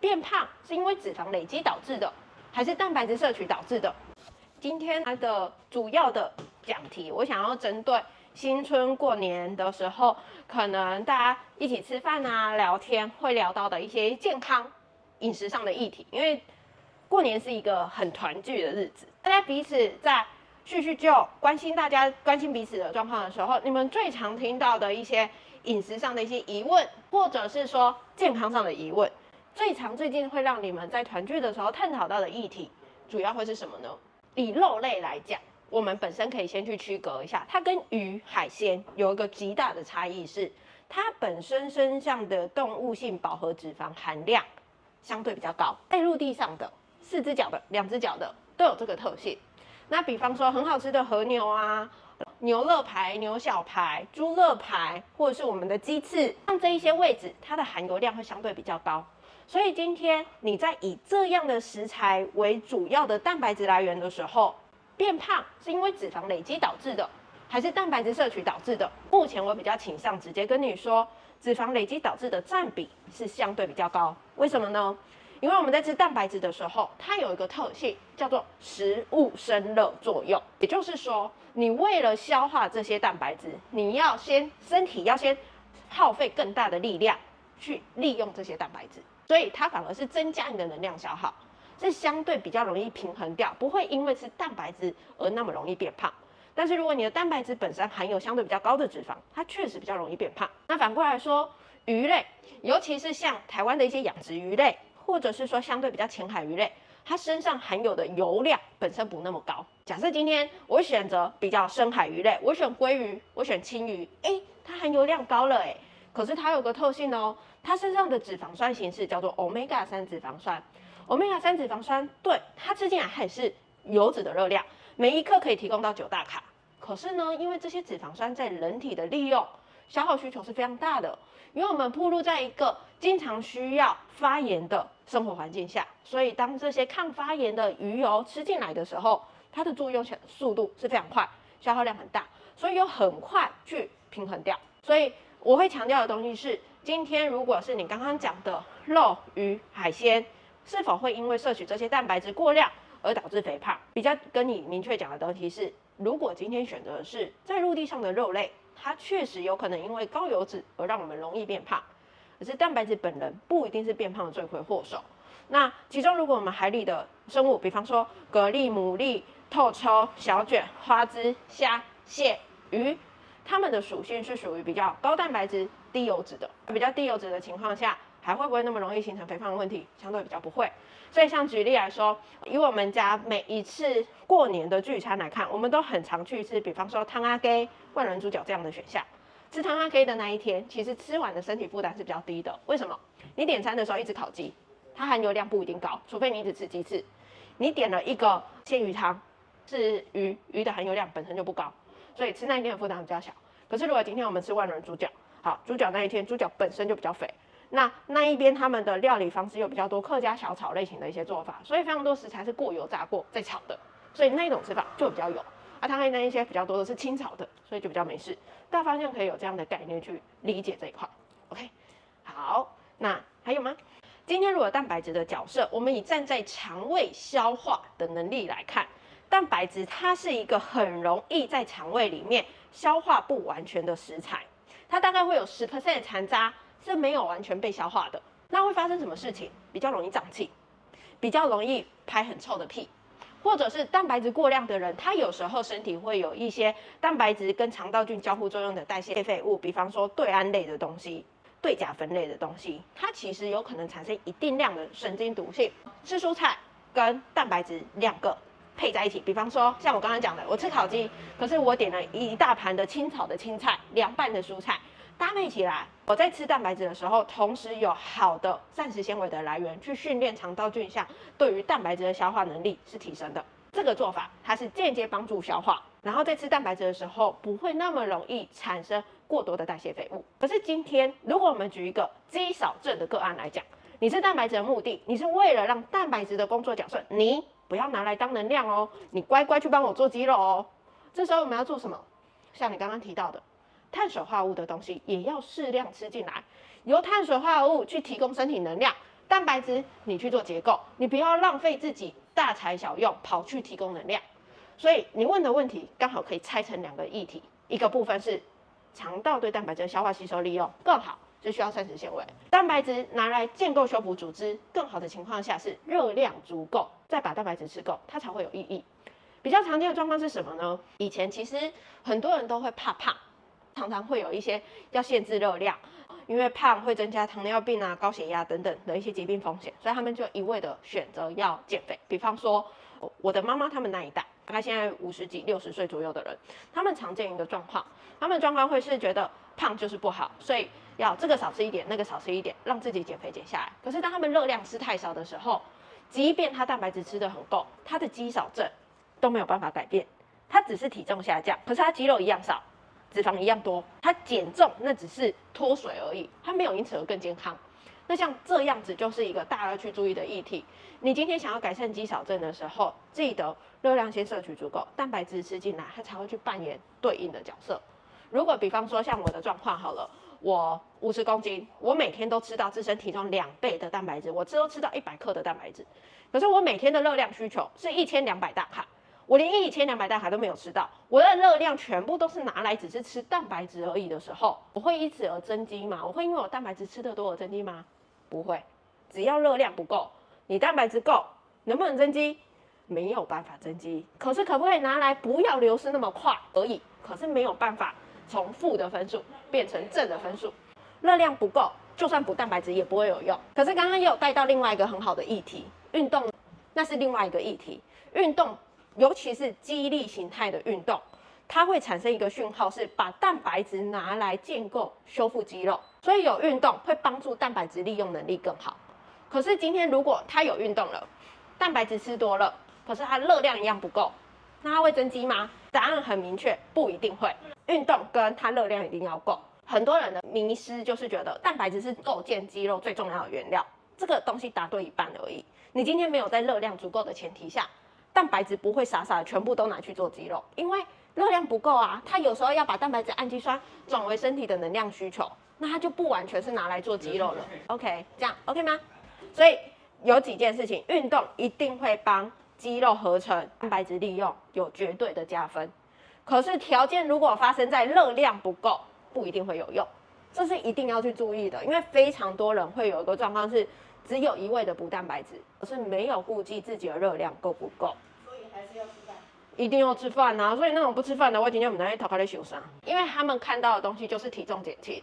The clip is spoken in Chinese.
变胖是因为脂肪累积导致的，还是蛋白质摄取导致的？今天它的主要的讲题，我想要针对新春过年的时候，可能大家一起吃饭啊、聊天会聊到的一些健康饮食上的议题。因为过年是一个很团聚的日子，大家彼此在叙叙旧、关心彼此的状况的时候，你们最常听到的一些饮食上的一些疑问，或者是说健康上的疑问，最近会让你们在团聚的时候探讨到的议题，主要会是什么呢？以肉类来讲，我们本身可以先去区隔一下，它跟鱼、海鲜有一个极大的差异是，它本身身上的动物性饱和脂肪含量相对比较高，在陆地上的4只脚的、2只脚的都有这个特性。那比方说很好吃的和牛啊、牛肋排、牛小排、猪肋排，或者是我们的鸡翅，像这一些位置，它的含油量会相对比较高。所以今天你在以这样的食材为主要的蛋白质来源的时候，变胖是因为脂肪累积导致的，还是蛋白质摄取导致的？目前我比较倾向直接跟你说，脂肪累积导致的占比是相对比较高。为什么呢？因为我们在吃蛋白质的时候，它有一个特性叫做食物生热作用，也就是说，你为了消化这些蛋白质，身体要先耗费更大的力量去利用这些蛋白质，所以它反而是增加你的能量消耗，是相对比较容易平衡掉，不会因为吃蛋白质而那么容易变胖。但是如果你的蛋白质本身含有相对比较高的脂肪，它确实比较容易变胖。那反过来说，鱼类，尤其是像台湾的一些养殖鱼类，或者是说相对比较浅海鱼类，它身上含有的油量本身不那么高。假设今天我选择比较深海鱼类，我选鲑鱼，我选青鱼，它含油量高了可是它有个特性哦，它身上的脂肪酸形式叫做 omega 3脂肪酸。omega 3脂肪酸，对，它吃进来还是油脂的热量，每一克可以提供到9大卡。可是呢，因为这些脂肪酸在人体的利用消耗需求是非常大的，因为我们暴露在一个经常需要发炎的生活环境下，所以当这些抗发炎的鱼油吃进来的时候，它的作用速度是非常快，消耗量很大，所以有很快去平衡掉。所以我会强调的东西是，今天如果是你刚刚讲的肉、鱼、海鲜，是否会因为摄取这些蛋白质过量而导致肥胖？比较跟你明确讲的东西是，如果今天选择的是在陆地上的肉类，它确实有可能因为高油脂而让我们容易变胖，可是蛋白质本人不一定是变胖的罪魁祸首。那其中如果我们海里的生物，比方说蛤蜊、牡蛎、透抽、小卷、花枝、虾、蟹、鱼，它们的属性是属于比较高蛋白质、低油脂的。比较低油脂的情况下，还会不会那么容易形成肥胖的问题？相对比较不会。所以像举例来说，以我们家每一次过年的聚餐来看，我们都很常去吃，比方说汤阿给、万人猪脚这样的选项。吃汤阿给的那一天，其实吃完的身体负担是比较低的。为什么？你点餐的时候一直烤鸡，它含油量不一定高，除非你一直吃鸡翅。你点了一个鲜鱼汤，是鱼的含油量本身就不高，所以吃那一天的负担比较小。可是如果今天我们吃万人猪脚，好，猪脚那一天猪脚本身就比较肥，那一边他们的料理方式有比较多客家小炒类型的一些做法，所以非常多食材是过油炸过再炒的，所以那一种吃法就比较油。汤黑那一些比较多的是清炒的，所以就比较没事。大方向可以有这样的概念去理解这一块。OK， 好，那还有吗？今天如果蛋白质的角色，我们以站在肠胃消化的能力来看，蛋白质它是一个很容易在肠胃里面消化不完全的食材，它大概会有10% 的残渣是没有完全被消化的。那会发生什么事情？比较容易胀气，比较容易拍很臭的屁。或者是蛋白质过量的人，他有时候身体会有一些蛋白质跟肠道菌交互作用的代谢废物，比方说对胺类的东西、对甲酚类的东西，它其实有可能产生一定量的神经毒性。吃蔬菜跟蛋白质2个配在一起，比方说像我刚刚讲的，我吃烤鸡，可是我点了一大盘的清炒的青菜、凉拌的蔬菜，搭配起来，我在吃蛋白质的时候，同时有好的膳食纤维的来源，去训练肠道菌相对于蛋白质的消化能力是提升的。这个做法它是间接帮助消化，然后在吃蛋白质的时候不会那么容易产生过多的代谢废物。可是今天，如果我们举一个肌少症的个案来讲，你吃蛋白质的目的，你是为了让蛋白质的工作角色，你不要拿来当能量哦，你乖乖去帮我做肌肉哦。这时候我们要做什么？像你刚刚提到的，碳水化合物的东西也要适量吃进来，由碳水化合物去提供身体能量，蛋白质你去做结构，你不要浪费自己大材小用跑去提供能量。所以你问的问题刚好可以拆成2个议题，一个部分是肠道对蛋白质的消化吸收利用更好，是需要膳食纤维。蛋白质拿来建构修补组织更好的情况下是热量足够，再把蛋白质吃够，它才会有意义。比较常见的状况是什么呢？以前其实很多人都会怕胖，常常会有一些要限制热量，因为胖会增加糖尿病啊、高血压等等的一些疾病风险，所以他们就一味的选择要减肥。比方说我的妈妈他们那一代，大概现在50几、60岁左右的人，他们常见一个状况，他们状况会是觉得胖就是不好，所以要这个少吃一点，那个少吃一点，让自己减肥减下来。可是当他们热量吃太少的时候，即便他蛋白质吃得很够，他的肌少症都没有办法改变，他只是体重下降，可是他肌肉一样少，脂肪一样多，他减重那只是脱水而已，他没有因此而更健康。那像这样子就是一个大家要去注意的议题。你今天想要改善肌少症的时候，记得热量先摄取足够，蛋白质吃进来，它才会去扮演对应的角色。如果比方说像我的状况好了，我50公斤，我每天都吃到自身体重2倍的蛋白质，我都吃到100克的蛋白质，可是我每天的热量需求是1200大卡，我连1200大卡都没有吃到，我的热量全部都是拿来只是吃蛋白质而已的时候，我会因此而增肌吗？我会因为我蛋白质吃得多而增肌吗？不会，只要热量不够，你蛋白质够，能不能增肌？没有办法增肌，可是可不可以拿来不要流失那么快而已？可是没有办法从负的分数变成正的分数，热量不够，就算补蛋白质也不会有用。可是刚刚也有带到另外一个很好的议题，运动，那是另外一个议题。运动，尤其是肌力形态的运动，它会产生一个讯号，是把蛋白质拿来建构、修复肌肉。所以有运动会帮助蛋白质利用能力更好。可是今天如果他有运动了，蛋白质吃多了，可是它热量一样不够，那它会增肌吗？答案很明确，不一定会。运动跟它热量一定要够。很多人的迷思就是觉得蛋白质是构建肌肉最重要的原料，这个东西答对一半而已。你今天没有在热量足够的前提下，蛋白质不会傻傻的全部都拿去做肌肉，因为热量不够啊。它有时候要把蛋白质氨基酸转为身体的能量需求，那它就不完全是拿来做肌肉了。OK， 这样 OK 吗？所以有几件事情，运动一定会帮肌肉合成、蛋白质利用有绝对的加分。可是条件如果发生在热量不够，不一定会有用，这是一定要去注意的。因为非常多人会有一个状况是，只有一味的补蛋白质，可是没有顾及自己的热量够不够。所以还是要吃饭。一定要吃饭啊！所以那种不吃饭的，我今天我们在头壳里受伤，因为他们看到的东西就是体重减轻，